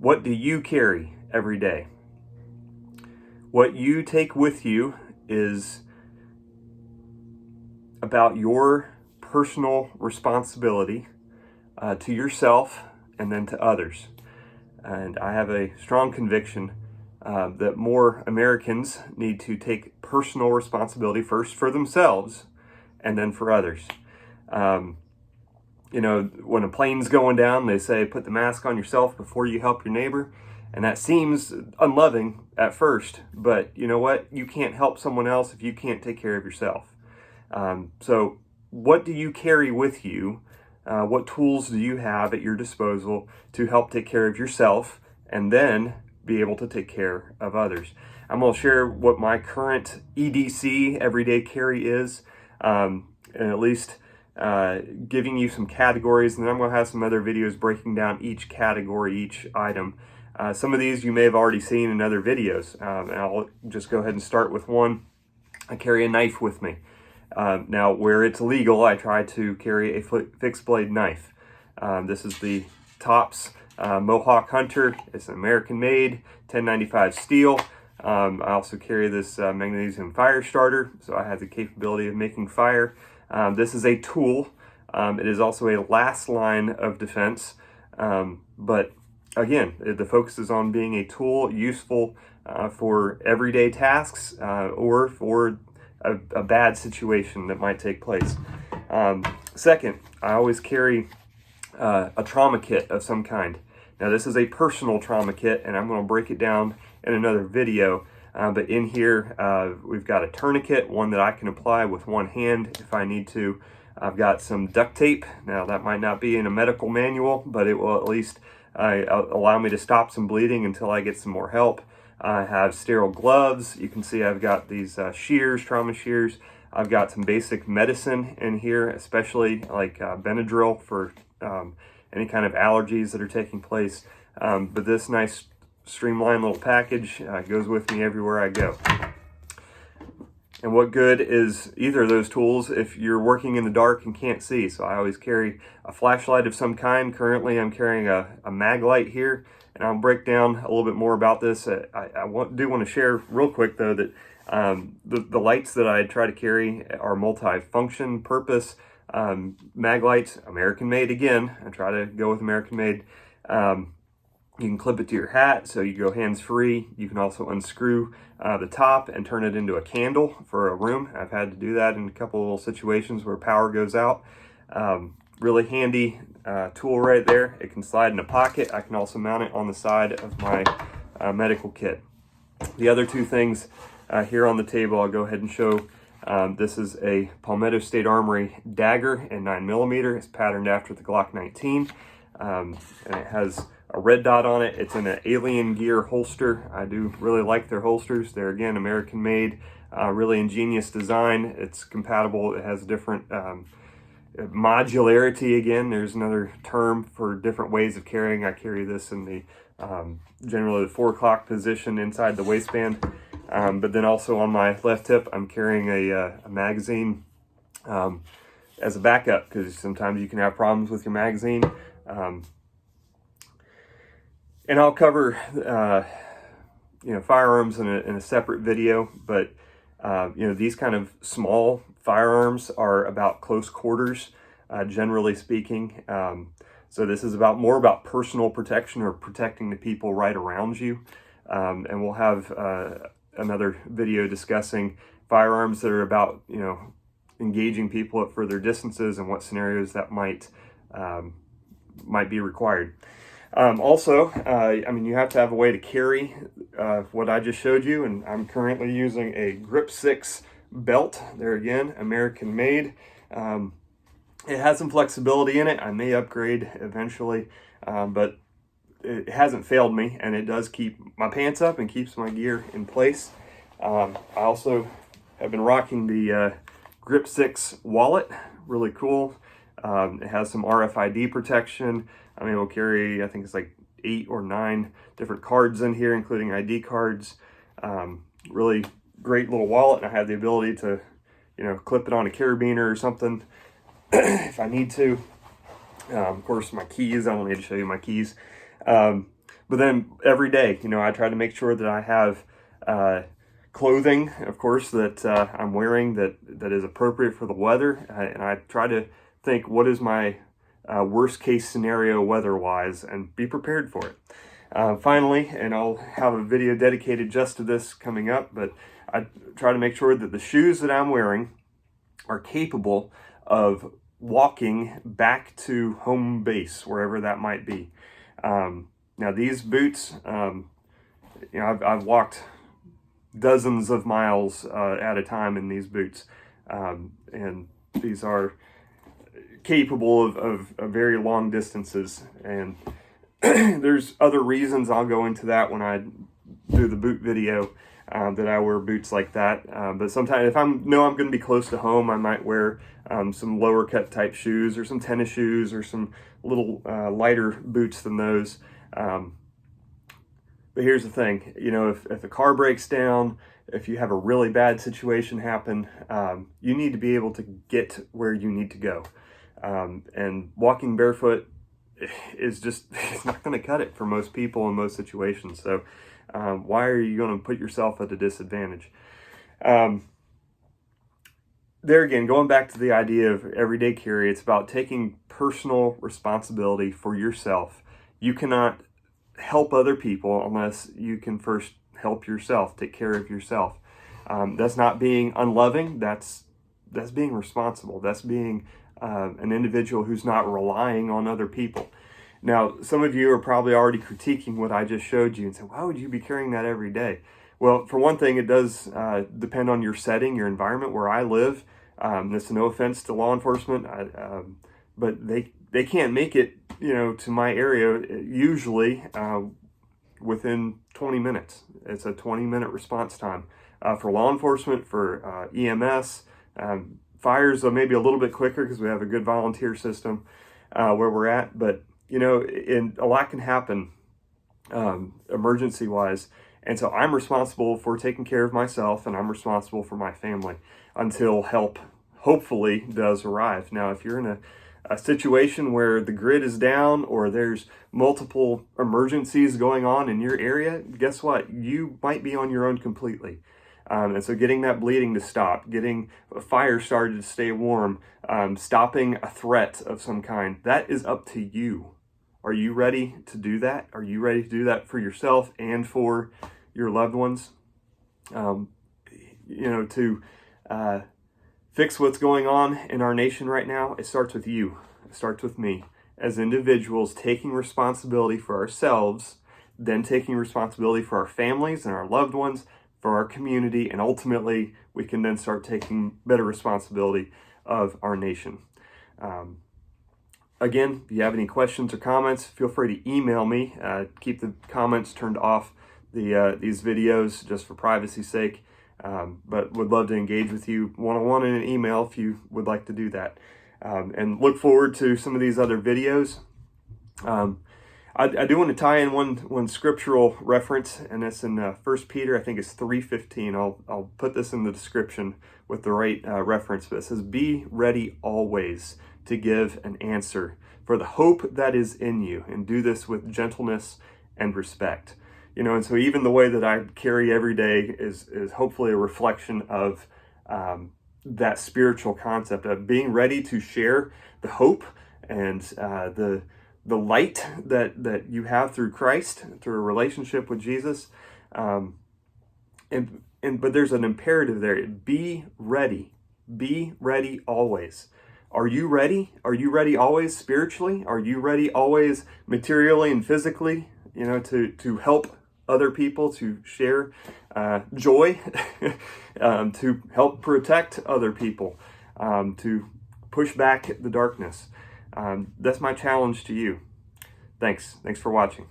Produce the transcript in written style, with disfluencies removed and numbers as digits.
What do you carry every day? What you take with you is about your personal responsibility to yourself and then to others. And I have a strong conviction that more Americans need to take personal responsibility first for themselves and then for others. You know, when a plane's going down, they say, put the mask on yourself before you help your neighbor. And that seems unloving at first, but you know what? You can't help someone else if you can't take care of yourself. So what do you carry with you? What tools do you have at your disposal to help take care of yourself and then be able to take care of others? I'm going to share what my current EDC, everyday carry, is, and at least giving you some categories, and then I'm going to have some other videos breaking down each category, each item. Some of these you may have already seen in other videos, and I'll just go ahead and start with one. I carry a knife with me. Now, where it's legal, I try to carry a fixed blade knife. This is the Tops Mohawk Hunter. It's an American made, 1095 steel. I also carry this magnesium fire starter, so I have the capability of making fire. This is a tool. It is also a last line of defense, but again, the focus is on being a tool useful for everyday tasks or for a bad situation that might take place. Second, I always carry a trauma kit of some kind. Now, this is a personal trauma kit, and I'm going to break it down in another video. But in here, we've got a tourniquet, one that I can apply with one hand if I need to. I've got some duct tape. Now, that might not be in a medical manual, but it will at least allow me to stop some bleeding until I get some more help. I have sterile gloves. You can see I've got these shears, trauma shears. I've got some basic medicine in here, especially like Benadryl for any kind of allergies that are taking place. But this nice streamlined little package goes with me everywhere I go. And what good is either of those tools if you're working in the dark and can't see? So I always carry a flashlight of some kind. Currently I'm carrying a mag light here, and I'll break down a little bit more about this. I do want to share real quick though that the lights that I try to carry are multi-function purpose. Mag lights, American made again. I try to go with American made. You can clip it to your hat, so you go hands-free. You can also unscrew the top and turn it into a candle for a room. I've had to do that in a couple of little situations where power goes out. Really handy tool right there. It can slide in a pocket. I can also mount it on the side of my medical kit. The other two things here on the table, I'll go ahead and show. This is a Palmetto State Armory dagger in 9mm. It's patterned after the Glock 19, and it has a red dot on it. It's in an Alien Gear holster. I do really like their holsters. They're, again, American made, really ingenious design. It's compatible. It has different modularity. Again, there's another term for different ways of carrying. I carry this in the generally the 4 o'clock position inside the waistband. But then also on my left hip, I'm carrying a magazine as a backup, because sometimes you can have problems with your magazine. And I'll cover, firearms in a separate video, but, these kind of small firearms are about close quarters, generally speaking. So this is more about personal protection or protecting the people right around you. And we'll have another video discussing firearms that are about, engaging people at further distances and what scenarios that might be required. Also, you have to have a way to carry what I just showed you, and I'm currently using a Grip 6 belt. There again, American made. It has some flexibility in it. I may upgrade eventually, but it hasn't failed me, and it does keep my pants up and keeps my gear in place. I also have been rocking the Grip 6 wallet. Really cool. It has some RFID protection. It will carry, I think it's like 8 or 9 different cards in here, including ID cards. Really great little wallet, and I have the ability to, clip it on a carabiner or something if I need to. Of course, my keys, I don't need to show you my keys. But But then every day, I try to make sure that I have clothing, of course, that I'm wearing that is appropriate for the weather. And I try to think, what is my worst case scenario weather-wise, and be prepared for it. Finally, and I'll have a video dedicated just to this coming up, but I try to make sure that the shoes that I'm wearing are capable of walking back to home base, wherever that might be. Now these boots, I've walked dozens of miles at a time in these boots, and these are capable of very long distances. And there's other reasons, I'll go into that when I do the boot video, that I wear boots like that. But sometimes if I know I'm going to be close to home, I might wear some lower cut type shoes, or some tennis shoes, or some little lighter boots than those. But here's the thing, if a car breaks down, if you have a really bad situation happen, you need to be able to get where you need to go. And walking barefoot is just, it's not going to cut it for most people in most situations. So why are you going to put yourself at a disadvantage? There again, going back to the idea of everyday carry, it's about taking personal responsibility for yourself. You cannot help other people unless you can first help yourself, take care of yourself. That's not being unloving, that's being responsible. That's being an individual who's not relying on other people. Now, some of you are probably already critiquing what I just showed you and say, why would you be carrying that every day? Well, for one thing, it does depend on your setting, your environment. Where I live, this is no offense to law enforcement, but they can't make it, to my area usually within 20 minutes. It's a 20-minute response time. For law enforcement, for EMS, fires are maybe a little bit quicker because we have a good volunteer system where we're at. But, a lot can happen emergency-wise. And so I'm responsible for taking care of myself, and I'm responsible for my family until help hopefully does arrive. Now, if you're in a situation where the grid is down, or there's multiple emergencies going on in your area, guess what? You might be on your own completely. And so getting that bleeding to stop, getting a fire started to stay warm, stopping a threat of some kind, that is up to you. Are you ready to do that? Are you ready to do that for yourself and for your loved ones? To fix what's going on in our nation right now, it starts with you. It starts with me. As individuals, taking responsibility for ourselves, then taking responsibility for our families and our loved ones, for our community, and ultimately we can then start taking better responsibility of our nation. Again, if you have any questions or comments, feel free to email me. Keep the comments turned off these videos just for privacy's sake, but would love to engage with you one-on-one in an email if you would like to do that. And look forward to some of these other videos. I do want to tie in one scriptural reference, and it's in 1 Peter, I think it's 3:15. I'll put this in the description with the right reference, but it says, "Be ready always to give an answer for the hope that is in you, and do this with gentleness and respect." And so even the way that I carry every day is hopefully a reflection of that spiritual concept of being ready to share the hope and the light that you have through Christ, through a relationship with Jesus. But there's an imperative there. Be ready. Be ready always. Are you ready? Are you ready always spiritually? Are you ready always materially and physically, to help other people, to share joy, to help protect other people, to push back the darkness? That's my challenge to you. Thanks for watching.